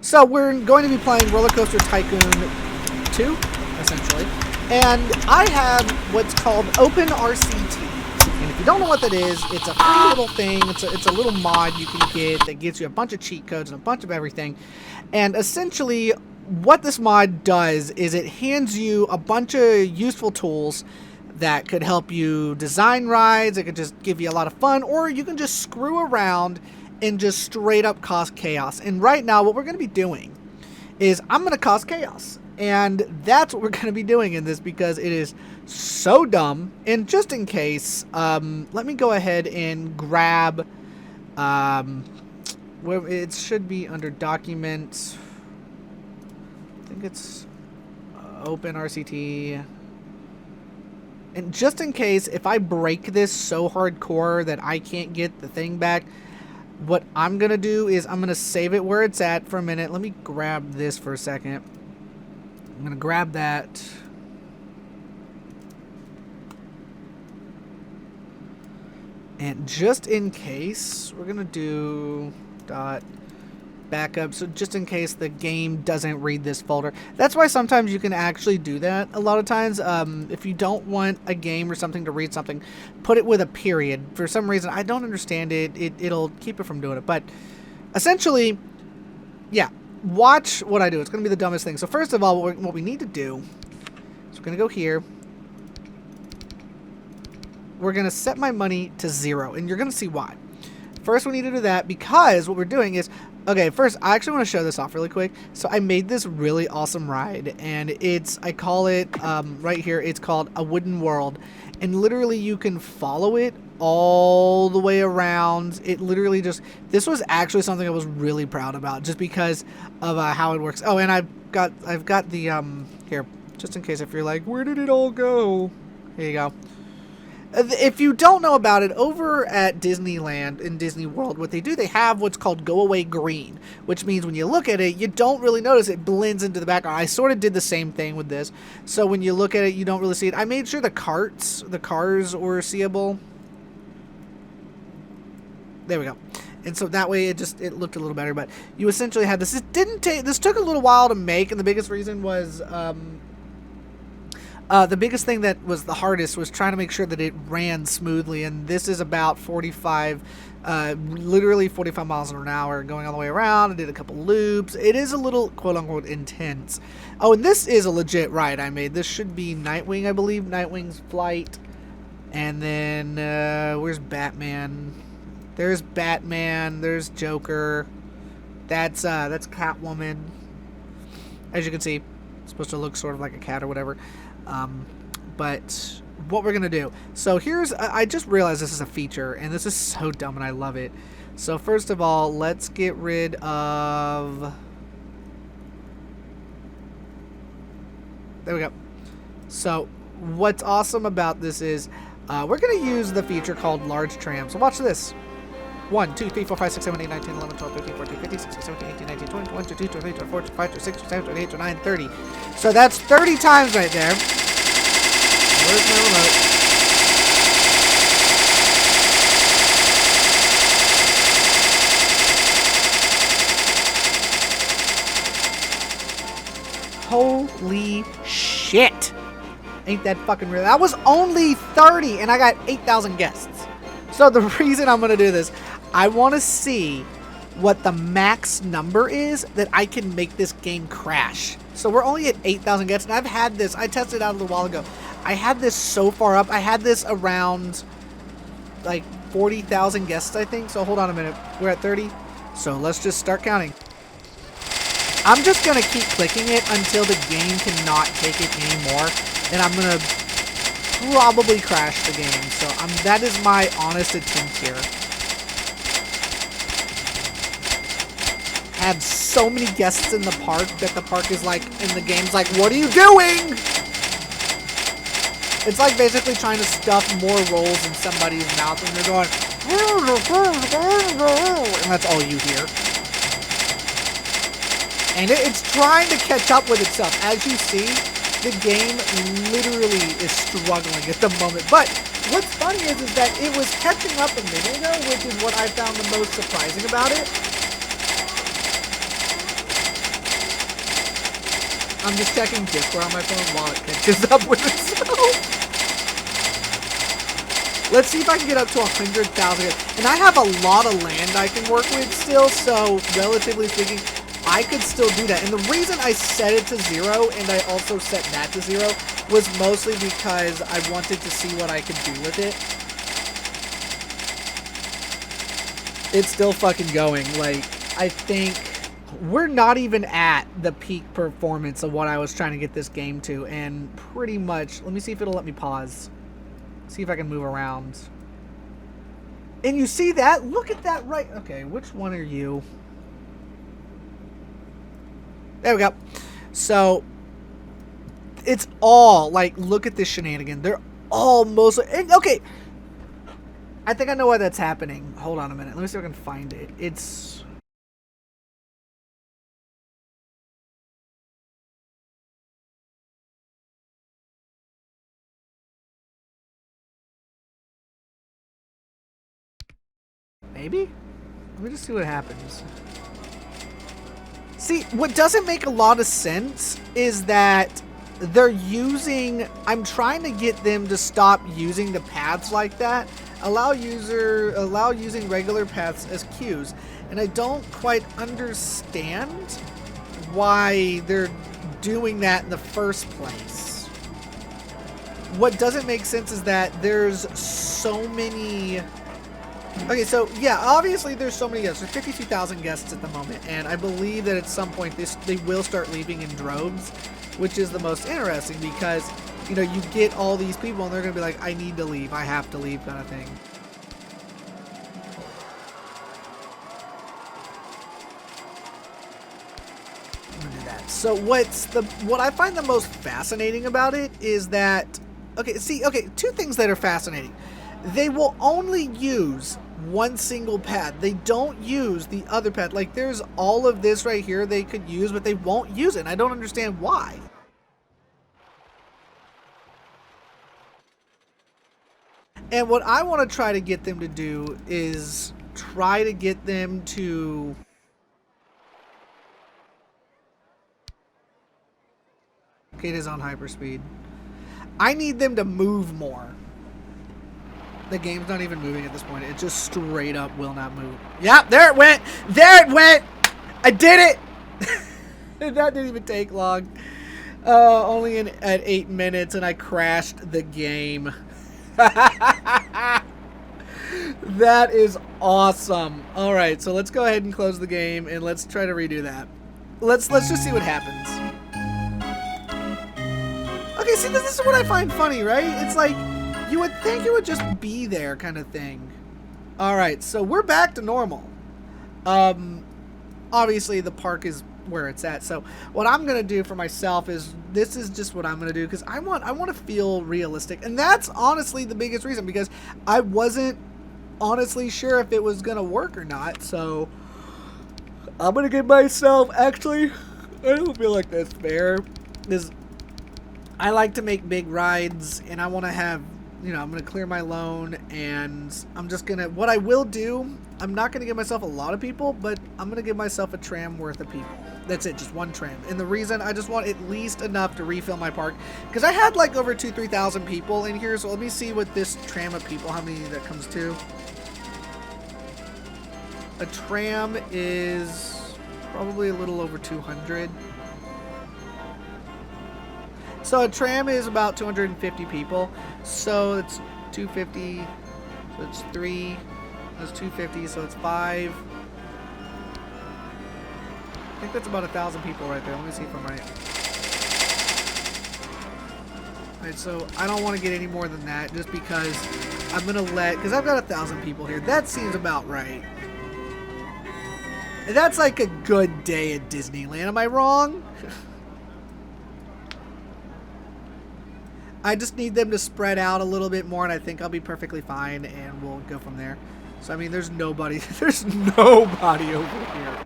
So we're going to be playing Roller Coaster Tycoon 2, essentially. And I have what's called Open RCT. And if you don't know what that is, it's a free little thing. It's a little mod you can get that gives you a bunch of cheat codes and a bunch of everything. And essentially, what this mod does is it hands you a bunch of useful tools that could help you design rides. It could just give you a lot of fun, or you can just screw around and just straight up cause chaos. And right now, what we're going to be doing is I'm going to cause chaos. And that's what we're going to be doing in this because it is so dumb. And just in case, let me go ahead and grab, where it should be under documents. I think it's Open RCT. And just in case, if I break this so hardcore that I can't get the thing back, what I'm going to do is I'm going to save it where it's at for a minute. Let me grab this for a second. I'm going to grab that. And just in case, we're going to do dot backup. So just in case the game doesn't read this folder. That's why sometimes you can actually do that. A lot of times, if you don't want a game or something to read something, put it with a period. For some reason, I don't understand it. It'll keep it from doing it. But essentially, yeah, watch what I do. It's going to be the dumbest thing. So first of all, what we need to do is we're going to go here. We're going to set my money to 0, and you're going to see why. First, we need to do that because what we're doing is, okay, first, I actually want to show this off really quick. So I made this really awesome ride, and I call it, right here, it's called A Wooden World. And literally, you can follow it all the way around. It literally just, this was actually something I was really proud about, just because of how it works. Oh, and I've got the, here, just in case if you're like, where did it all go? Here you go. If you don't know about it, over at Disneyland, in Disney World, what they do, they have what's called Go Away Green, which means when you look at it, you don't really notice it blends into the background. I sort of did the same thing with this. So when you look at it, you don't really see it. I made sure the cars were seeable. There we go. And so that way it looked a little better, but you essentially had this. This took a little while to make, and the biggest reason was, the biggest thing that was the hardest was trying to make sure that it ran smoothly, and this is about literally 45 miles an hour going all the way around. I did a couple loops. It is a little quote-unquote intense. Oh, and this is a legit ride I made. This should be Nightwing, I believe. Nightwing's flight. And then, where's Batman? There's Batman. There's Joker. That's Catwoman. As you can see, it's supposed to look sort of like a cat or whatever. But what we're going to do. So I just realized this is a feature, and this is so dumb, and I love it. So first of all, let's get rid of, there we go. So what's awesome about this is, we're going to use the feature called Large Tram. So watch this. 1, 2, 3, 4, 5, 6, 7, 8, 9, 10, 11, 12, 13, 14, 15, 16, 17, 18, 19, 20, 21, 22, 23, 24, 25, 26, 27, 28, 29, 30. So that's 30 times right there. Where's my remote? Holy shit. Ain't that fucking real? That was only 30, and I got 8,000 guests. So the reason I'm going to do this, I want to see what the max number is that I can make this game crash. So we're only at 8,000 guests, and I've had this, I tested it out a little while ago. I had this so far up. I had this around like 40,000 guests, I think. So hold on a minute. We're at 30. So let's just start counting. I'm just going to keep clicking it until the game cannot take it anymore. And I'm going to probably crash the game. So that is my honest attempt here. Had so many guests in the park that the park is like, and the game's like, what are you doing? It's like basically trying to stuff more rolls in somebody's mouth and they're going, and that's all you hear. And it's trying to catch up with itself. As you see, the game literally is struggling at the moment. But what's funny is that it was catching up a minute ago, which is what I found the most surprising about it. I'm just checking Discord on my phone while it catches up with itself. Let's see if I can get up to 100,000. And I have a lot of land I can work with still, so relatively speaking, I could still do that. And the reason I set it to 0 and I also set that to 0 was mostly because I wanted to see what I could do with it. It's still fucking going. Like, I think we're not even at the peak performance of what I was trying to get this game to. And pretty much, let me see if it'll let me pause. See if I can move around. And you see that? Look at that right. Okay, which one are you? There we go. So, it's all, like, look at this shenanigan. They're all mostly, and, okay. I think I know why that's happening. Hold on a minute. Let me see if I can find it. It's... Maybe? Let me just see what happens. See, what doesn't make a lot of sense is that they're using... I'm trying to get them to stop using the paths like that. Allow using regular paths as queues. And I don't quite understand why they're doing that in the first place. What doesn't make sense is that there's so many... Okay, so yeah, obviously there's so many guests. There's 52,000 guests at the moment, and I believe that at some point they will start leaving in droves, which is the most interesting because, you know, you get all these people and they're going to be like, I need to leave, I have to leave kind of thing. I'm going to do that. So what I find the most fascinating about it is that, okay, two things that are fascinating. They will only use one single path. They don't use the other path. Like, there's all of this right here they could use, but they won't use it. And I don't understand why. And what I want to try to get them to do is try to get them to... Okay, it is on hyperspeed. I need them to move more. The game's not even moving at this point. It just straight up will not move. Yep, there it went. There it went. I did it. That didn't even take long. Only at 8 minutes, and I crashed the game. That is awesome. All right, so let's go ahead and close the game, and let's try to redo that. Let's just see what happens. Okay, see, this is what I find funny, right? It's like, you would think it would just be there kind of thing. Alright, so we're back to normal. Obviously the park is where it's at. So what I'm going to do for myself is, this is just what I'm going to do because I want to feel realistic. And that's honestly the biggest reason, because I wasn't honestly sure if it was going to work or not. So I'm going to give myself, actually, I don't feel like that's fair. I like to make big rides and I want to have, you know, I'm going to clear my loan, and I'm just going to, what I will do, I'm not going to give myself a lot of people, but I'm going to give myself a tram worth of people. That's it, just one tram. And the reason, I just want at least enough to refill my park, because I had like over 2,000-3,000 people in here, so let me see what this tram of people, how many that comes to. A tram is probably a little over 200. So a tram is about 250 people. So it's 250. So it's 3. That's 250. So it's 5. I think that's about 1,000 people right there. Let me see if I'm right. Alright, so I don't want to get any more than that, just because I'm gonna because I've got 1,000 people here. That seems about right. And that's like a good day at Disneyland. Am I wrong? I just need them to spread out a little bit more, and I think I'll be perfectly fine, and we'll go from there. So, I mean, there's nobody over here.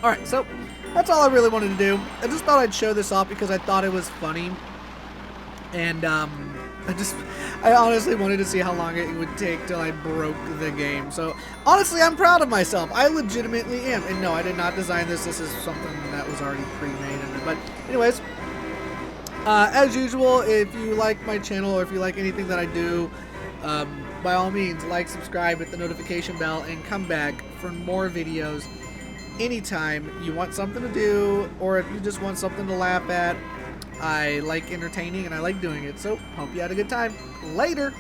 Alright, so that's all I really wanted to do. I just thought I'd show this off because I thought it was funny. And, I honestly wanted to see how long it would take till I broke the game. So honestly, I'm proud of myself. I legitimately am. And no, I did not design this. This is something that was already pre-made. But anyways, as usual, if you like my channel or if you like anything that I do, by all means, like, subscribe, hit the notification bell, and come back for more videos anytime you want something to do, or if you just want something to laugh at. I like entertaining and I like doing it, so hope you had a good time. Later!